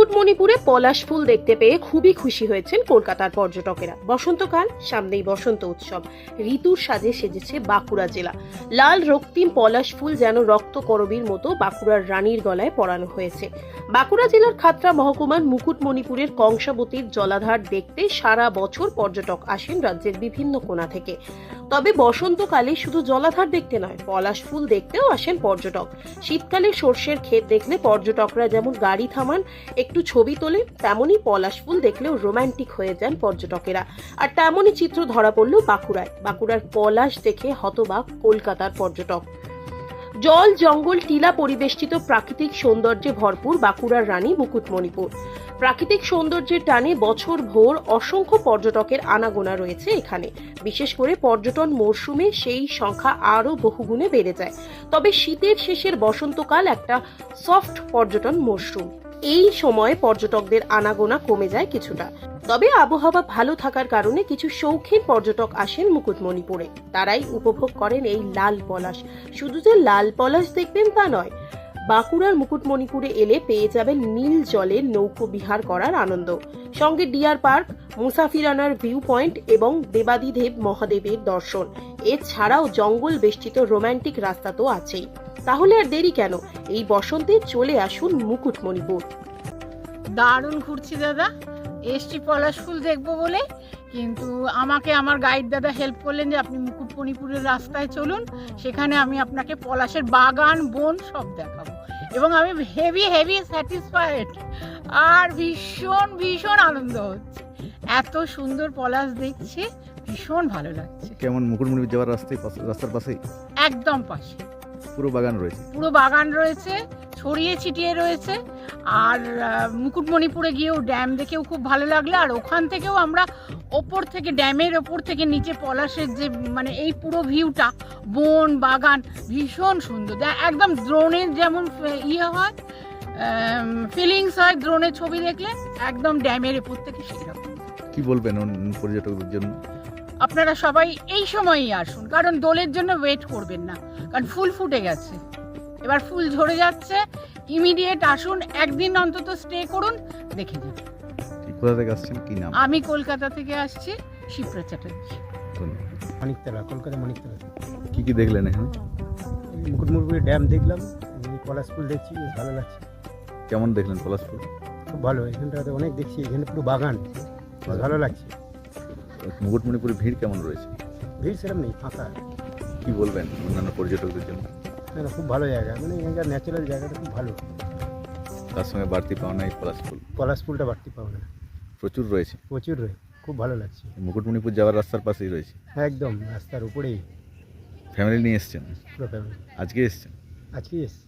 মুকুটমণিপুরে পলাশ ফুল দেখতে পেয়ে খুবই খুশি হয়েছেন কলকাতার পর্যটকেরা। বসন্তকাল, সামনেই বসন্ত উৎসব, ঋতুর সাজে সেজেছে বাঁকুড়া জেলা। লাল রক্তিম পলাশ ফুল যেন রক্তকরবীর মতো বাঁকুড়ার রানীর গলায় পরানো হয়েছে। বাঁকুড়া জেলার খাতড়া মহকুমার মুকুটমণিপুরের কংসাবতীর জলাধার দেখতে সারা বছর পর্যটক আসেন রাজ্যের বিভিন্ন কোণা থেকে। তবে বসন্তকালে শুধু জলাধার দেখতে নয়, পলাশ ফুল দেখতেও আসেন পর্যটক। শীতকালে সর্ষের ক্ষেত দেখলে পর্যটকরা যেমন গাড়ি থামান, একটু ছবি তোলেন, তেমনই পলাশ ফুল দেখলেও রোমান্টিক হয়ে যান পর্যটকেরা। আর তেমনই চিত্র ধরা পড়ল বাঁকুড়ায়। বাঁকুড়ার পলাশ দেখে হতবাক কলকাতার পর্যটক। জল, জঙ্গল, টিলা পরিবেষ্টিত প্রাকৃতিক সৌন্দর্যে ভরপুর বাঁকুড়ার রানী মুকুটমণিপুর। প্রাকৃতিক সৌন্দর্যের টানে বছর ভোর অসংখ্য পর্যটকের আনাগোনা রয়েছে এখানে। বিশেষ করে পর্যটন মরশুমে সেই সংখ্যা আরও বহুগুণে বেড়ে যায়। তবে শীতের শেষের বসন্তকাল একটা সফট পর্যটন মরশুম। এই সময় পর্যটকদের আনাগোনা কমে যায় কিছুটা। তবে আবহাওয়া ভালো থাকার কারণে কিছু শৌখিন পর্যটক আসেন মুকুটমণিপুরে। তারাই উপভোগ করেন এই লাল পলাশ। শুধু যে লাল পলাশ দেখবেন তা নয়, বাঁকুড়ার মুকুটমণিপুরে এলে পেয়ে যাবেন নীল জলের নৌকো বিহার করার আনন্দ, সঙ্গে ডিয়ার পার্ক, মুসাফিরানার ভিউ পয়েন্ট এবং দেবাদিদেব মহাদেবের দর্শন। এছাড়াও জঙ্গল বেষ্টিত রোমান্টিক রাস্তা তো আছেই। তাহলে আর দেরি কেন, এই বসন্তে চলে আসুন মুকুটমণিপুর। দারুণ ঘুরছি দাদা, এসছি পলাশ ফুল দেখবো বলে, কিন্তু আমাকে আমার গাইড দাদা হেল্প করলেন যে আপনি মুকুটমণিপুরের রাস্তায় চলুন, সেখানে আমি আপনাকে পলাশের বাগান, বন সব দেখাবো। এবং আমি হেভি স্যাটিসফাইড আর ভীষণ ভীষণ আনন্দ হচ্ছে। এত সুন্দর পলাশ দেখছি, ভীষণ ভালো লাগছে। কেমন মুকুটমণিপুর যাওয়ার রাস্তার পাশেই? একদম পাশে পুরো বাগান রয়েছে? পুরো বাগান রয়েছে, ছড়িয়ে ছিটিয়ে রয়েছে। আর মুকুটমণিপুরে গিয়েও ড্যাম দেখেও খুব ভালো লাগলো। আর ওখান থেকেও আমরা ওপর থেকে, ড্যামের ওপর থেকে নিচে পলাশের যে মানে এই পুরো ভিউটা, বন, বাগান, ভীষণ সুন্দর। একদম ড্রোনের যেমন হয়, ফিলিংস হয় ড্রোনের ছবি দেখলে, একদম ড্যামের ওপর থেকে সেরকম। কি বলবেন পর্যটকদের জন্য? আপনারা সবাই এই সময়ই আসুন, কারণ দোলের জন্য ওয়েট করবেন না, কারণ ফুল ফুটে গেছে, এবার ফুল ঝরে যাচ্ছে। ইমিডিয়েট আসুন, একদিন অন্তত স্টে করুন, দেখে যান। কোথা থেকে আসছেন, কি নাম? আমি কলকাতা থেকে আসছি, শিপ্রা চ্যাটার্জি। মানিকতলা, কলকাতা মানিকতলা। কি কি দেখলেন এখানে? মুকুটমণিপুরে ড্যাম দেখলাম, পলাশ ফুল দেখছি, বেশ ভালো লাগছে। কেমন দেখলেন পলাশ ফুল? খুব ভালো, এখানটাতে অনেক দেখছি, এখানে পুরো বাগান, ভালো লাগছে। মুকুটমণিপুরে ভিড় কেমন রয়েছে? ভিড় সেরকম নেই, ফাঁকা। কি বলবেন অন্যান্য পর্যটকদের জন্য? না, খুব ভালো জায়গা, মানে এখানকার ন্যাচারাল জায়গাটা খুব ভালো। তার সঙ্গে বাড়তি পাওনা এই পলাশ ফুল। পলাশ ফুলটা বাড়তি পাও না, প্রচুর রয়েছে। প্রচুর রয়েছে, খুব ভালো লাগছে। মুকুটমণিপুর যাওয়ার রাস্তার পাশেই রয়েছে? একদম রাস্তার উপরেই। ফ্যামিলি নিয়ে এসছেন? পুরো ফ্যামিলি। আজকে এসছেন? আজকেই এসছি।